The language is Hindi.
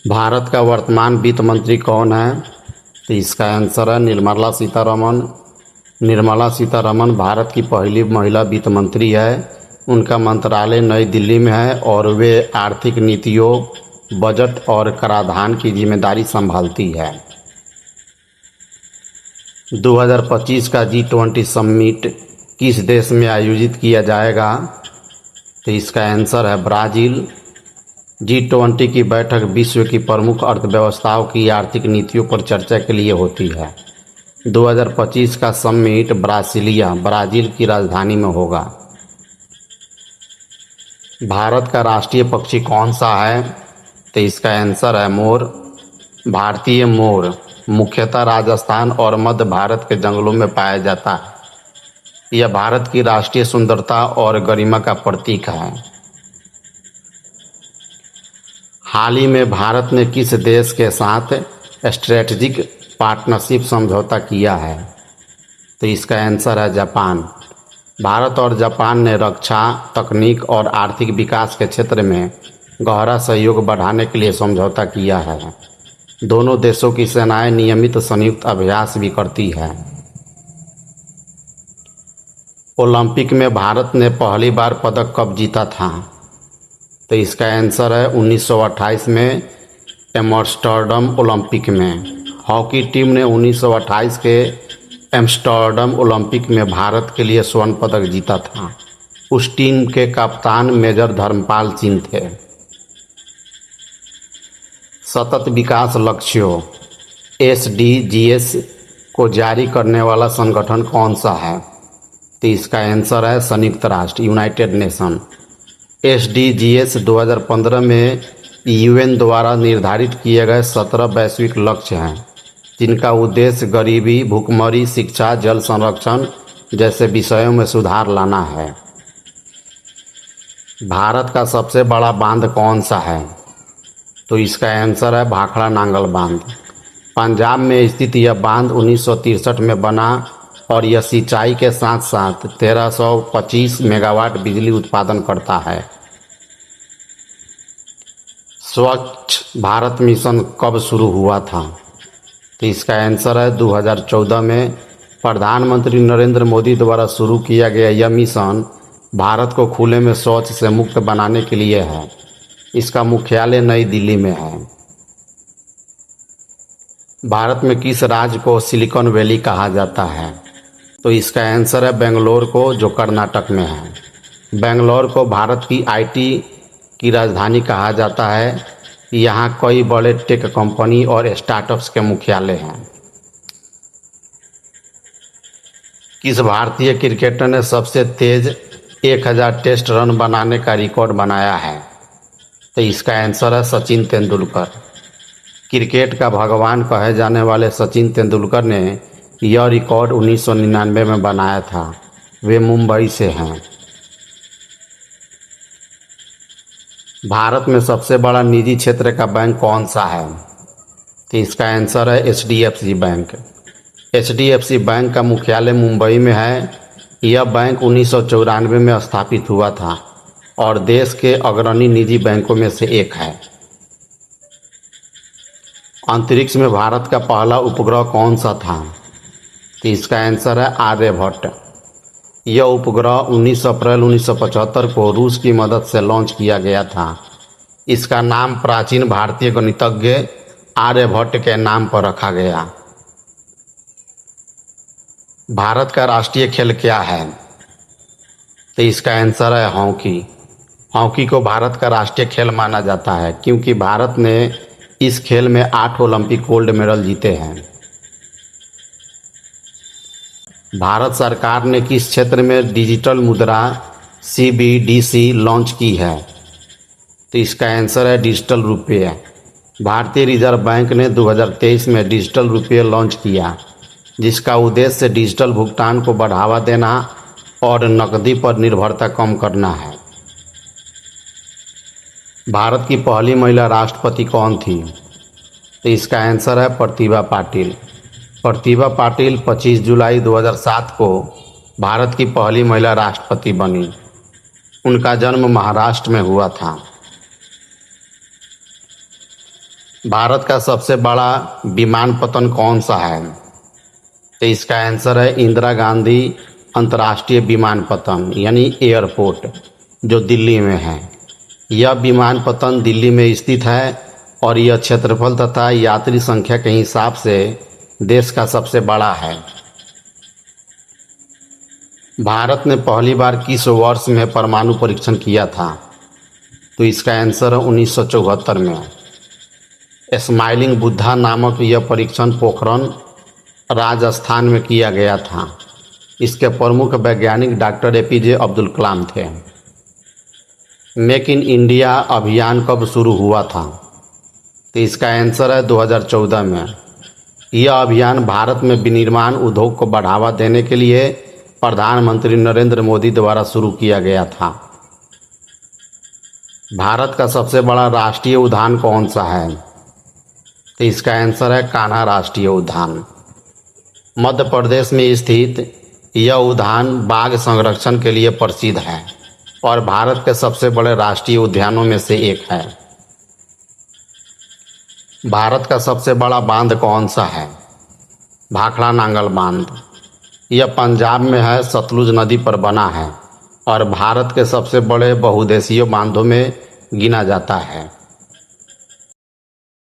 भारत का वर्तमान वित्त मंत्री कौन है? तो इसका आंसर है निर्मला सीतारमण। निर्मला सीतारमण भारत की पहली महिला वित्त मंत्री है। उनका मंत्रालय नई दिल्ली में है और वे आर्थिक नीतियों, बजट और कराधान की जिम्मेदारी संभालती है। 2025 का G20 समिट किस देश में आयोजित किया जाएगा? तो इसका आंसर है ब्राज़ील। G20 की बैठक विश्व की प्रमुख अर्थव्यवस्थाओं की आर्थिक नीतियों पर चर्चा के लिए होती है। 2025 का समिट ब्रासिलिया, ब्राज़ील की राजधानी में होगा। भारत का राष्ट्रीय पक्षी कौन सा है? तो इसका आंसर है मोर। भारतीय मोर मुख्यतः राजस्थान और मध्य भारत के जंगलों में पाया जाता है। यह भारत की राष्ट्रीय सुंदरता और गरिमा का प्रतीक है। हाल ही में भारत ने किस देश के साथ स्ट्रेटजिक पार्टनरशिप समझौता किया है? तो इसका आंसर है जापान। भारत और जापान ने रक्षा, तकनीक और आर्थिक विकास के क्षेत्र में गहरा सहयोग बढ़ाने के लिए समझौता किया है। दोनों देशों की सेनाएं नियमित संयुक्त अभ्यास भी करती है। ओलंपिक में भारत ने पहली बार पदक कब जीता था? तो इसका आंसर है 1928 में एम्स्टर्डम ओलंपिक में। हॉकी टीम ने 1928 के एम्स्टर्डम ओलंपिक में भारत के लिए स्वर्ण पदक जीता था। उस टीम के कप्तान मेजर धर्मपाल सिंह थे। सतत विकास लक्ष्यों SDGs को जारी करने वाला संगठन कौन सा है? तो इसका आंसर है संयुक्त राष्ट्र, यूनाइटेड नेशन। SDGs 2015 में UN द्वारा निर्धारित किए गए 17 वैश्विक लक्ष्य हैं, जिनका उद्देश्य गरीबी, भुखमरी, शिक्षा, जल संरक्षण जैसे विषयों में सुधार लाना है। भारत का सबसे बड़ा बांध कौन सा है? तो इसका आंसर है भाखड़ा नांगल बांध। पंजाब में स्थित यह बांध 1963 में बना और यह सिंचाई के साथ साथ 1325 मेगावाट बिजली उत्पादन करता है। स्वच्छ भारत मिशन कब शुरू हुआ था? तो इसका आंसर है 2014 में। प्रधानमंत्री नरेंद्र मोदी द्वारा शुरू किया गया यह मिशन भारत को खुले में शौच से मुक्त बनाने के लिए है। इसका मुख्यालय नई दिल्ली में है। भारत में किस राज्य को सिलिकॉन वैली कहा जाता है? तो इसका आंसर है बेंगलोर को, जो कर्नाटक में है। बेंगलोर को भारत की IT की राजधानी कहा जाता है। यहाँ कई बड़े टेक कंपनी और स्टार्टअप्स के मुख्यालय हैं। किस भारतीय क्रिकेटर ने सबसे तेज 1000 टेस्ट रन बनाने का रिकॉर्ड बनाया है? तो इसका आंसर है सचिन तेंदुलकर। क्रिकेट का भगवान कहे जाने वाले सचिन तेंदुलकर ने यह रिकॉर्ड 1999 में बनाया था। वे मुंबई से हैं। भारत में सबसे बड़ा निजी क्षेत्र का बैंक कौन सा है? तो इसका आंसर है HDFC बैंक। HDFC बैंक का मुख्यालय मुंबई में है। यह बैंक 1994 में स्थापित हुआ था और देश के अग्रणी निजी बैंकों में से एक है। अंतरिक्ष में भारत का पहला उपग्रह कौन सा था? तो इसका आंसर है आर्यभट्ट। यह उपग्रह 19 अप्रैल 1975 को रूस की मदद से लॉन्च किया गया था। इसका नाम प्राचीन भारतीय गणितज्ञ आर्यभट्ट के नाम पर रखा गया। भारत का राष्ट्रीय खेल क्या है? तो इसका आंसर है हॉकी। हॉकी को भारत का राष्ट्रीय खेल माना जाता है क्योंकि भारत ने इस खेल में 8 ओलंपिक गोल्ड मेडल जीते हैं। भारत सरकार ने किस क्षेत्र में डिजिटल मुद्रा CBDC लॉन्च की है? तो इसका आंसर है डिजिटल रुपये। भारतीय रिजर्व बैंक ने 2023 में डिजिटल रुपये लॉन्च किया, जिसका उद्देश्य डिजिटल भुगतान को बढ़ावा देना और नकदी पर निर्भरता कम करना है। भारत की पहली महिला राष्ट्रपति कौन थी? तो इसका आंसर है प्रतिभा पाटिल। प्रतिभा पाटिल 25 जुलाई 2007 को भारत की पहली महिला राष्ट्रपति बनी। उनका जन्म महाराष्ट्र में हुआ था। भारत का सबसे बड़ा विमानपत्तन कौन सा है? तो इसका आंसर है इंदिरा गांधी अंतर्राष्ट्रीय विमानपत्तन यानी एयरपोर्ट, जो दिल्ली में है। यह विमानपत्तन दिल्ली में स्थित है और यह क्षेत्रफल तथा यात्री संख्या के हिसाब से देश का सबसे बड़ा है। भारत ने पहली बार किस वर्ष में परमाणु परीक्षण किया था? तो इसका आंसर है 1974 में। स्माइलिंग बुद्धा नामक यह परीक्षण पोखरण राजस्थान में किया गया था। इसके प्रमुख वैज्ञानिक डॉक्टर एपीजे अब्दुल कलाम थे। मेक इन इंडिया अभियान कब शुरू हुआ था? तो इसका आंसर है 2014 में। यह अभियान भारत में विनिर्माण उद्योग को बढ़ावा देने के लिए प्रधानमंत्री नरेंद्र मोदी द्वारा शुरू किया गया था। भारत का सबसे बड़ा राष्ट्रीय उद्यान कौन सा है? तो इसका आंसर है कान्हा राष्ट्रीय उद्यान। मध्य प्रदेश में स्थित यह उद्यान बाघ संरक्षण के लिए प्रसिद्ध है और भारत के सबसे बड़े राष्ट्रीय उद्यानों में से एक है। भारत का सबसे बड़ा बांध कौन सा है? भाखड़ा नांगल बांध। यह पंजाब में है, सतलुज नदी पर बना है और भारत के सबसे बड़े बहुउद्देशीय बांधों में गिना जाता है।